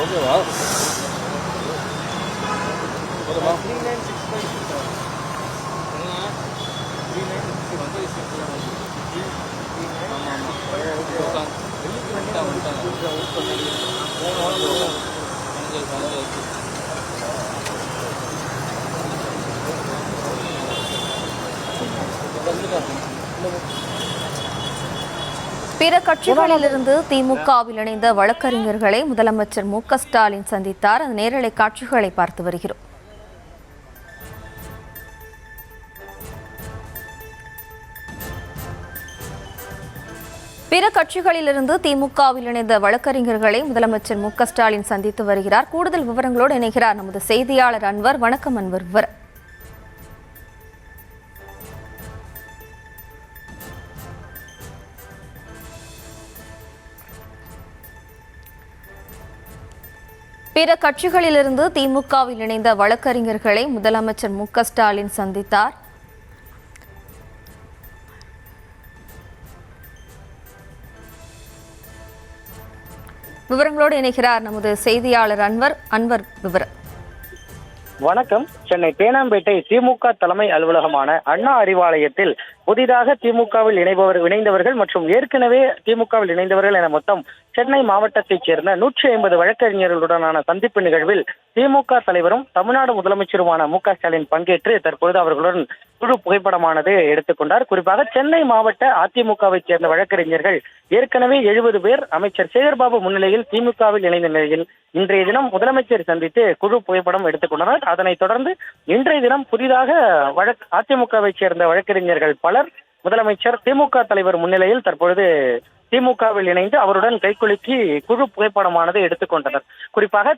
ஓகேவா? போதுமா? 3969. பிற கட்சிகளிலிருந்து திமுகவில் இணைந்த வழக்கறிஞர்களை முதலமைச்சர் மு.க.ஸ்டாலின் சந்தித்தார். அந்த நேரலை காட்சிகளை பார்த்து வருகிறோம். பிற கட்சிகளிலிருந்து திமுகவில் இணைந்த வழக்கறிஞர்களை முதலமைச்சர் மு.க.ஸ்டாலின் சந்தித்து வருகிறார். கூடுதல் விவரங்களோடு இணைகிறார் நமது செய்தியாளர் அன்வர். வணக்கம் அன்வர். விவரம். பிற கட்சிகளிலிருந்து திமுகவில் இணைந்த வழக்கறிஞர்களை முதலமைச்சர் மு.க.ஸ்டாலின் சந்தித்தார். விவரங்களோடு இணைகிறார் நமது செய்தியாளர் அன்வர். அன்வர், விவரம். வணக்கம். சென்னை தேனாம்பேட்டை திமுக தலைமை அலுவலகமான அண்ணா அறிவாலயத்தில் புதிதாக திமுகவில் இணைந்தவர்கள் மற்றும் ஏற்கனவே திமுகவில் இணைந்தவர்கள் என மொத்தம் சென்னை மாவட்டத்தைச் சேர்ந்த 150 வழக்கறிஞர்களுடனான சந்திப்பு நிகழ்வில் திமுக தலைவரும் தமிழ்நாடு முதலமைச்சருமான மு.க.ஸ்டாலின் பங்கேற்று தற்பொழுது அவர்களுடன் குழு புகைப்படமானது எடுத்துக்கொண்டார். குறிப்பாக சென்னை மாவட்ட அதிமுகவை சேர்ந்த வழக்கறிஞர்கள் ஏற்கனவே 70 பேர் அமைச்சர் சேகர்பாபு முன்னிலையில் திமுகவில் இணைந்த நிலையில் இன்றைய தினம் முதலமைச்சர் சந்தித்து குழு புகைப்படம் எடுத்துக்கொண்டனர். அதனைத் தொடர்ந்து இன்றைய தினம் புதிதாக அதிமுகவை சேர்ந்த வழக்கறிஞர்கள் பலர் முதலமைச்சர் திமுக தலைவர் முன்னிலையில் தற்பொழுது திமுகவில் இணைந்து அவருடன் கைக்குலுக்கி குழு புகைப்படமானது எடுத்துக்கொண்டனர். குறிப்பாக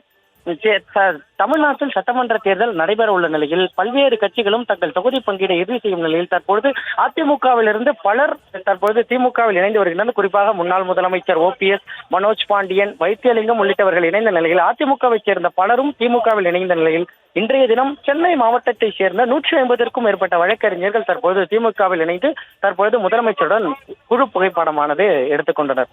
தமிழ்நாட்டில் சட்டமன்ற தேர்தல் நடைபெற உள்ள நிலையில் பல்வேறு கட்சிகளும் தங்கள் தொகுதி பங்கீடை இறுதி செய்யும் நிலையில் தற்பொழுது அதிமுகவிலிருந்து பலர் தற்பொழுது திமுகவில் இணைந்து வருகின்றனர். குறிப்பாக முன்னாள் முதலமைச்சர் OPS, மனோஜ் பாண்டியன், வைத்தியலிங்கம் உள்ளிட்டவர்கள் இணைந்த நிலையில் அதிமுகவை சேர்ந்த பலரும் திமுகவில் இணைந்த நிலையில் இன்றைய தினம் சென்னை மாவட்டத்தை சேர்ந்த 150க்கும் மேற்பட்ட வழக்கறிஞர்கள் தற்போது திமுகவில் இணைந்து தற்பொழுது முதலமைச்சருடன் குழு புகைப்படமானது எடுத்துக்கொண்டனர்.